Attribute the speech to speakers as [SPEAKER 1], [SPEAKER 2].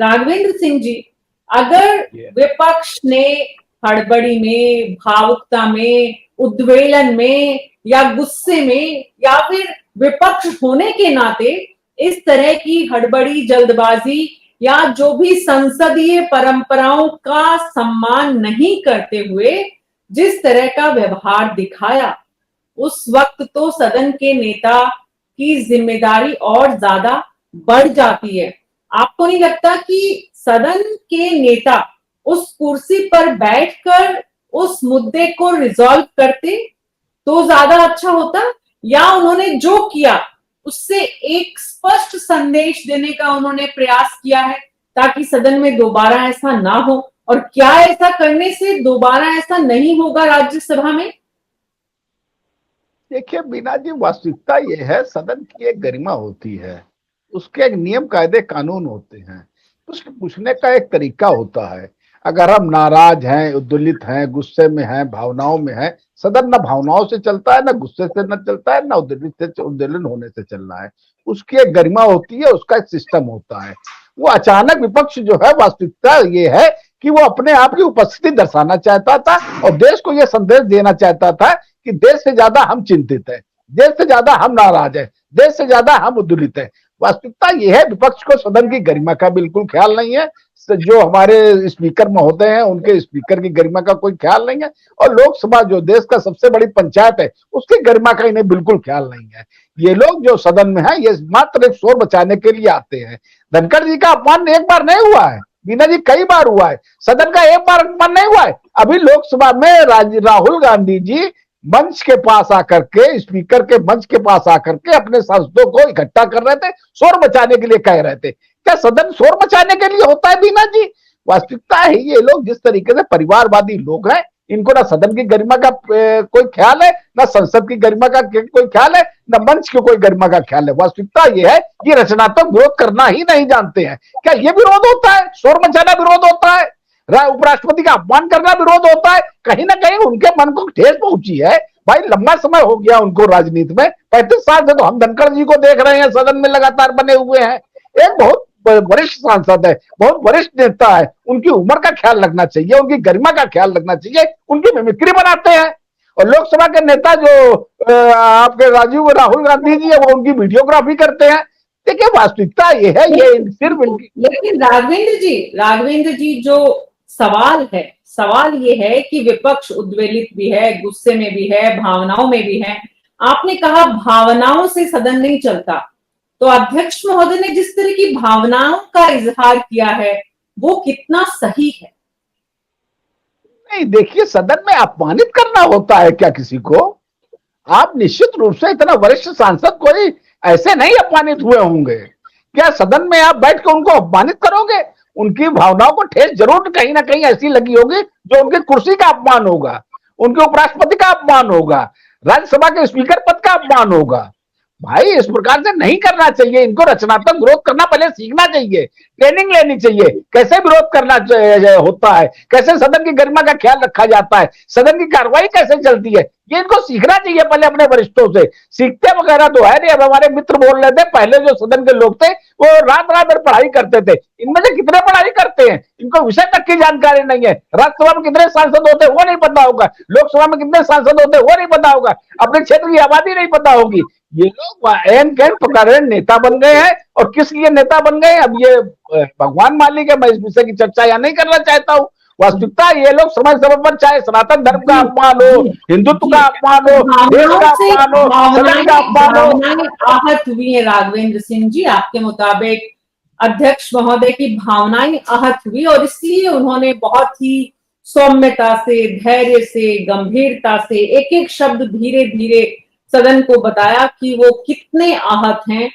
[SPEAKER 1] राघवेंद्र सिंह जी, अगर विपक्ष ने हड़बड़ी में, भावुकता में, उद्वेलन में या गुस्से में या फिर विपक्ष होने के नाते इस तरह की हड़बड़ी, जल्दबाजी या जो भी संसदीय परंपराओं का सम्मान नहीं करते हुए जिस तरह का व्यवहार दिखाया, उस वक्त तो सदन के नेता की जिम्मेदारी और ज्यादा बढ़ जाती है। आपको नहीं लगता कि सदन के नेता उस कुर्सी पर बैठकर उस मुद्दे को रिजॉल्व करते तो ज्यादा अच्छा होता, या उन्होंने जो किया उससे एक स्पष्ट संदेश देने का उन्होंने प्रयास किया है ताकि सदन में दोबारा ऐसा ना हो? और क्या ऐसा करने से दोबारा ऐसा नहीं होगा राज्यसभा में?
[SPEAKER 2] देखिए बीना जी, वास्तविकता यह है, सदन की एक गरिमा होती है, उसके एक नियम कायदे कानून होते हैं, उसके पूछने का एक तरीका होता है। अगर हम नाराज हैं, उद्वेलित हैं, गुस्से में हैं, भावनाओं में हैं, सदन न भावनाओं से चलता है, न गुस्से से न चलता है, न उद्वेलन होने से चलना है। उसकी एक गरिमा होती है, उसका एक सिस्टम होता है। वो अचानक विपक्ष जो है, वास्तविकता ये है कि वो अपने आप की उपस्थिति दर्शाना चाहता था और देश को यह संदेश देना चाहता था कि देश से ज्यादा हम चिंतित हैं, देश से ज्यादा हम नाराज हैं, देश से ज्यादा हम उद्वेलित हैं। वास्तविकता यह है, विपक्ष को सदन की गरिमा का बिल्कुल ख्याल नहीं है। जो हमारे स्पीकर महोदय हैं, उनके स्पीकर की गरिमा का कोई ख्याल नहीं है, और लोकसभा जो देश का सबसे बड़ी पंचायत है, उसकी गरिमा का इन्हें बिल्कुल ख्याल नहीं है। ये लोग जो सदन में है, ये मात्र एक शोर बचाने के लिए आते हैं। धनखड़ जी का अपमान एक बार नहीं हुआ है बीना जी, कई बार हुआ है। सदन का एक बार अपमान नहीं हुआ है। अभी लोकसभा में राहुल गांधी जी मंच के पास आकर के, स्पीकर के मंच के पास आकर के अपने सांसदों को इकट्ठा कर रहे थे, शोर मचाने के लिए कह रहे थे। क्या सदन शोर मचाने के लिए होता है बीना जी? वास्तविकता है, ये लोग जिस तरीके से परिवारवादी लोग हैं, इनको ना सदन की गरिमा का कोई ख्याल है, ना संसद की गरिमा का कोई ख्याल है, ना मंच की कोई गरिमा का ख्याल है। वास्तविकता ये है, ये रचनात्मक विरोध करना ही नहीं जानते हैं। क्या ये विरोध होता है? शोर मचाना विरोध होता है? उपराष्ट्रपति का अपमान करना विरोध होता है? कहीं ना कहीं उनके मन को ठेस पहुंची है। भाई लंबा समय हो गया उनको राजनीति में, 35 साल से तो हम धनखड़ जी को देख रहे हैं, सदन में लगातार बने हुए हैं। एक बहुत वरिष्ठ सांसद है, बहुत वरिष्ठ नेता है, उनकी उम्र का ख्याल रखना चाहिए, उनकी गरिमा का ख्याल रखना चाहिए। उनकी मिमिक्री बनाते हैं, और लोकसभा के नेता जो आपके राहुल गांधी जी है, वो उनकी वीडियोग्राफी करते हैं। देखिए वास्तविकता ये है, ये सिर्फ
[SPEAKER 1] लेकिन राघवेंद्र जी जो सवाल ये है कि विपक्ष उद्वेलित भी है, गुस्से में भी है, भावनाओं में भी है। आपने कहा भावनाओं से सदन नहीं चलता, तो अध्यक्ष महोदय ने जिस तरह की भावनाओं का इजहार किया है वो कितना सही है?
[SPEAKER 2] नहीं, देखिए सदन में अपमानित करना होता है क्या किसी को? आप निश्चित रूप से इतना वरिष्ठ सांसद कोई ऐसे नहीं अपमानित हुए होंगे। क्या सदन में आप बैठ कर उनको अपमानित करोगे? उनकी भावनाओं को ठेस जरूर कहीं ना कहीं ऐसी लगी होगी जो उनकी कुर्सी का अपमान होगा, उनके उपराष्ट्रपति का अपमान होगा, राज्यसभा के स्पीकर पद का अपमान होगा। भाई इस प्रकार से नहीं करना चाहिए। इनको रचनात्मक विरोध करना पहले सीखना चाहिए, ट्रेनिंग लेनी चाहिए, कैसे विरोध करना होता है, कैसे सदन की गरिमा का ख्याल रखा जाता है, सदन की कार्रवाई कैसे चलती है, ये इनको सीखना चाहिए पहले अपने वरिष्ठों से। सीखते वगैरह तो है नहीं। अब हमारे मित्र बोल रहे थे, पहले जो सदन के लोग थे वो रात रात भर पढ़ाई करते थे। इनमें से कितने पढ़ाई करते हैं? इनको विषय तक की जानकारी नहीं है। राज्यसभा में कितने सांसद होते हैं वो नहीं पता होगा, लोकसभा में कितने सांसद होते हैं वो नहीं पता होगा, अपने क्षेत्र की आबादी नहीं पता होगी। ये लोग एन कैन पकड़े नेता बन गए हैं, और किस लिए नेता बन गए अब ये भगवान मालिक है। मैं इस विषय की चर्चा यहाँ नहीं करना चाहता हूँ। वास्तविकता ये लोग समय समय पर चाहे सनातन धर्म का अपमान हो, हिंदुत्व का अपमान हो, देश का अपमान हो, सदन का अपमान हो,
[SPEAKER 1] आहत हुई है। राघवेंद्र सिंह जी, आपके मुताबिक अध्यक्ष महोदय की भावनाएं आहत हुई और इसलिए उन्होंने बहुत ही सौम्यता से, धैर्य से, गंभीरता से एक एक शब्द धीरे धीरे सदन को बताया कि वो कितने आहत हैं